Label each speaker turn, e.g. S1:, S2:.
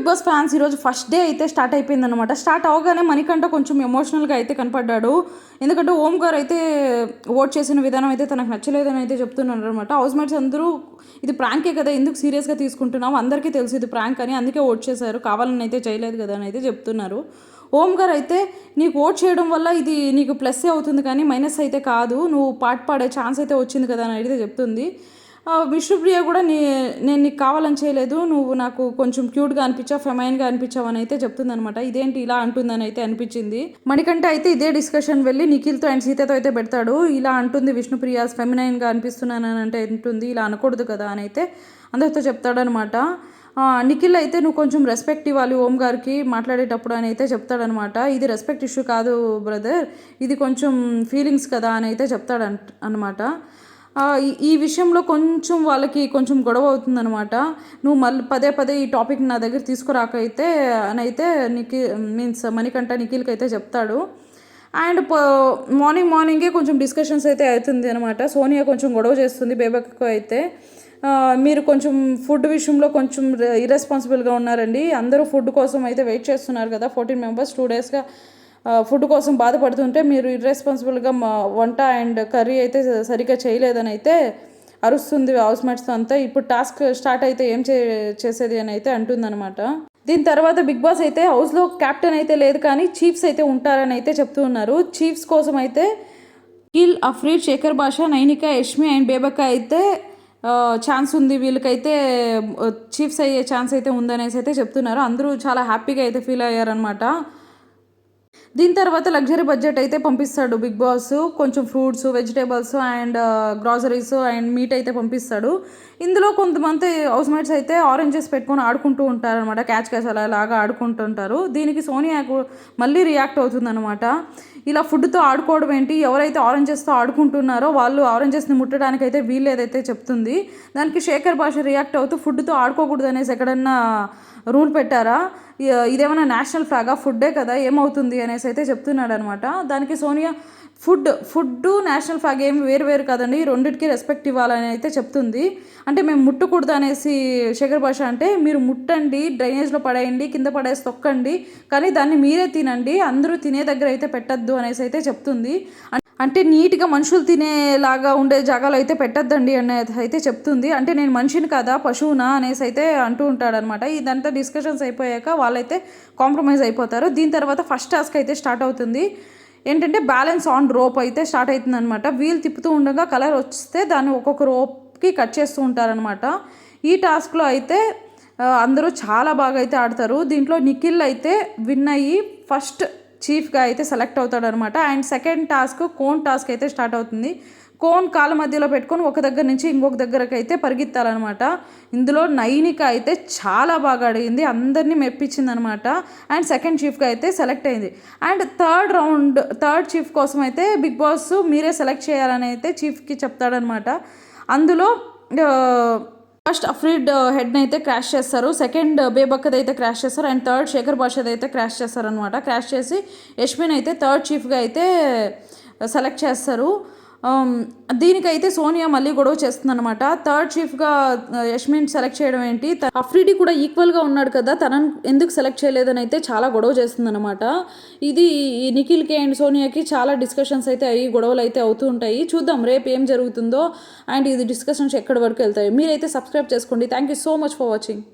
S1: Boss fans ఈరోజు first day అయితే start అయిపోయిందనమాట. స్టార్ట్ అవగానే మణికంఠ కొంచెం ఎమోషనల్గా అయితే కనపడ్డాడు. ఎందుకంటే ఓం గారు అయితే ఓట్ చేసిన విధానం అయితే తనకు నచ్చలేదని అయితే చెప్తున్నారు అనమాట. హౌస్ మేట్స్ అందరూ ఇది ప్రాంకే కదా, ఎందుకు సీరియస్గా తీసుకుంటున్నాం, అందరికీ తెలుసు ఇది ప్రాంక్ అని, అందుకే ఓట్ చేశారు, కావాలని అయితే చేయలేదు కదా అని అయితే చెప్తున్నారు. ఓం గారు అయితే నీకు ఓట్ చేయడం వల్ల ఇది నీకు ప్లస్ అవుతుంది కానీ మైనస్ అయితే కాదు, నువ్వు పాట పాడే ఛాన్స్ అయితే వచ్చింది కదా అని అయితే చెప్తుంది. విష్ణుప్రియ కూడా నేను నీకు కావాలని చేయలేదు, నువ్వు నాకు కొంచెం క్యూట్గా అనిపించావు, ఫెమైన్గా అనిపించావు అని అయితే చెప్తుంది అనమాట. ఇదేంటి ఇలా అంటుందని అయితే అనిపించింది. మణికంఠ అయితే ఇదే డిస్కషన్ వెళ్ళి నిఖిల్తో అండ్ సీతతో అయితే పెడతాడు. ఇలా అంటుంది విష్ణుప్రియ, ఫెమినైన్గా అనిపిస్తున్నానని అంటే అంటుంది, ఇలా అనకూడదు కదా అని అయితే అందరితో చెప్తాడనమాట. నిఖిల్ అయితే నువ్వు కొంచెం రెస్పెక్ట్ ఇవ్వాలి ఓం గారికి మాట్లాడేటప్పుడు అని అయితే చెప్తాడనమాట. ఇది రెస్పెక్ట్ ఇష్యూ కాదు బ్రదర్, ఇది కొంచెం ఫీలింగ్స్ కదా అని అయితే చెప్తాడనమాట. ఈ విషయంలో కొంచెం వాళ్ళకి కొంచెం గొడవ అవుతుందనమాట. నువ్వు మళ్ళీ పదే పదే ఈ టాపిక్ నా దగ్గర తీసుకురాకైతే అని అయితే మీన్స్ మణికంఠ నిఖిల్కి అయితే చెప్తాడు. అండ్ మార్నింగే కొంచెం డిస్కషన్స్ అయితే అవుతుంది అనమాట. సోనియా కొంచెం గొడవ చేస్తుంది బేబక్కు అయితే, మీరు కొంచెం ఫుడ్ విషయంలో కొంచెం ఇర్రెస్పాన్సిబుల్గా ఉన్నారండి, అందరూ ఫుడ్ కోసం అయితే వెయిట్ చేస్తున్నారు కదా, 14 మెంబర్స్ 2 డేస్గా ఫుడ్ కోసం బాధపడుతుంటే మీరు ఇర్రెస్పాన్సిబుల్గా వంట అండ్ కర్రీ అయితే సరిగ్గా చేయలేదని అయితే అరుస్తుంది హౌస్ మేట్స్తో అంతా. ఇప్పుడు టాస్క్ స్టార్ట్ అయితే ఏం చేసేది అని అయితే అంటుందన్నమాట. దీని తర్వాత బిగ్ బాస్ అయితే హౌస్లో క్యాప్టెన్ అయితే లేదు కానీ చీఫ్స్ అయితే ఉంటారని అయితే చెప్తూ ఉన్నారు. చీఫ్స్ కోసం అయితే కిల్, అఫ్రీద్, శేఖర్ భాష, నైనిక, యష్మి అండ్ బేబక్క అయితే ఛాన్స్ ఉంది, వీళ్ళకైతే చీఫ్స్ అయ్యే ఛాన్స్ అయితే ఉందనేసి అయితే చెప్తున్నారు. అందరూ చాలా హ్యాపీగా అయితే ఫీల్ అయ్యారనమాట. దీని తర్వాత లగ్జరీ బడ్జెట్ అయితే పంపిస్తాడు బిగ్ బాస్, కొంచెం fruits, vegetables and groceries and meet అయితే పంపిస్తాడు. ఇందులో కొంతమంది హౌస్ మేట్స్ అయితే ఆరెంజెస్ పెట్టుకొని ఆడుకుంటూ ఉంటారనమాట, క్యాచ్ అలాగా ఆడుకుంటుంటారు. దీనికి సోనియా మళ్ళీ రియాక్ట్ అవుతుందన్నమాట. ఇలా ఫుడ్తో ఆడుకోవడం ఏంటి, ఎవరైతే ఆరెంజెస్తో ఆడుకుంటున్నారో వాళ్ళు ఆరెంజెస్ని ముట్టడానికి అయితే వీళ్ళేదైతే చెప్తుంది. దానికి శేఖర్ భాష రియాక్ట్ అవుతూ ఫుడ్తో ఆడుకోకూడదు అనేసి ఎక్కడన్నా రూల్ పెట్టారా, ఇదేమైనా నేషనల్ ఫ్లాగా, ఫుడ్డే కదా ఏమవుతుంది అనేసి అయితే చెప్తున్నాడు అనమాట. దానికి సోనియా ఫుడ్ నేషనల్ ఫ్లాగ్ ఏమి వేరు కదండి, రెండింటికి రెస్పెక్ట్ ఇవ్వాలని అయితే చెప్తుంది. అంటే మేము ముట్టకూడదు అనేసి శేఖర్ భాష అంటే, మీరు ముట్టండి, డ్రైనేజ్లో పడేయండి, కింద పడేసి తొక్కండి, కానీ దాన్ని మీరే తినండి, అందరూ తినే దగ్గర అయితే పెట్టద్దు అనేసి అయితే చెప్తుంది. అంటే నీట్గా మనుషులు తినేలాగా ఉండే జాగాలో అయితే పెట్టద్దండి అనేది అయితే చెప్తుంది. అంటే నేను మనిషిని కదా పశువునా అనేసి అయితే అంటూ ఉంటాడనమాట. ఇదంతా డిస్కషన్స్ అయిపోయాక వాళ్ళైతే కాంప్రమైజ్ అయిపోతారు. దీని తర్వాత ఫస్ట్ టాస్క్ అయితే స్టార్ట్ అవుతుంది. ఏంటంటే బ్యాలెన్స్ ఆన్ రోప్ అయితే స్టార్ట్ అవుతుంది అనమాట. వీల్ తిప్పుతూ ఉండగా కలర్ వస్తే దాన్ని ఒక్కొక్క రోప్కి కట్ చేస్తూ ఉంటారనమాట. ఈ టాస్క్లో అయితే అందరూ చాలా బాగా అయితే ఆడతారు. దీంట్లో నిఖిల్ అయితే విన్ అయ్యి ఫస్ట్ చీఫ్గా అయితే సెలెక్ట్ అవుతాడనమాట. And second task cone task అయితే స్టార్ట్ అవుతుంది. కోన్ కాళ్ళ మధ్యలో పెట్టుకొని ఒక దగ్గర నుంచి ఇంకొక దగ్గరకు అయితే పరిగెత్తాలన్నమాట. ఇందులో నైనిక అయితే చాలా బాగా అడిగింది, అందరినీ మెప్పించింది అనమాట. అండ్ సెకండ్ చీఫ్గా అయితే సెలెక్ట్ అయింది. అండ్ థర్డ్ చీఫ్ కోసం అయితే బిగ్ బాస్ మీరే సెలెక్ట్ చేయాలని అయితే చీఫ్కి చెప్తాడనమాట. అందులో ఫస్ట్ అఫ్రీడ్ హెడ్ని అయితే క్రాష్ చేస్తారు, సెకండ్ బేబక్కది అయితే క్రాష్ చేస్తారు, అండ్ థర్డ్ శేఖర్ భాషది అయితే క్రాష్ చేస్తారనమాట. క్రాష్ చేసి యష్మిన్ అయితే థర్డ్ చీఫ్గా అయితే సెలెక్ట్ చేస్తారు. దీనికైతే సోనియా మళ్ళీ గొడవ చేస్తుందన్నమాట. థర్డ్ చీఫ్గా యష్మిన్ సెలెక్ట్ చేయడం ఏంటి, అఫ్రీడి కూడా ఈక్వల్గా ఉన్నాడు కదా, తనని ఎందుకు సెలెక్ట్ చేయలేదని అయితే చాలా గొడవ చేస్తుందన్నమాట. ఇది నిఖిల్కి అండ్ సోనియాకి చాలా డిస్కషన్స్ అయితే అయ్యి గొడవలు అయితే అవుతూ ఉంటాయి. చూద్దాం రేపు ఏం జరుగుతుందో అండ్ ఇది డిస్కషన్స్ ఎక్కడి వరకు వెళ్తాయి. మీరైతే సబ్స్క్రైబ్ చేసుకోండి. Thank you so much for watching.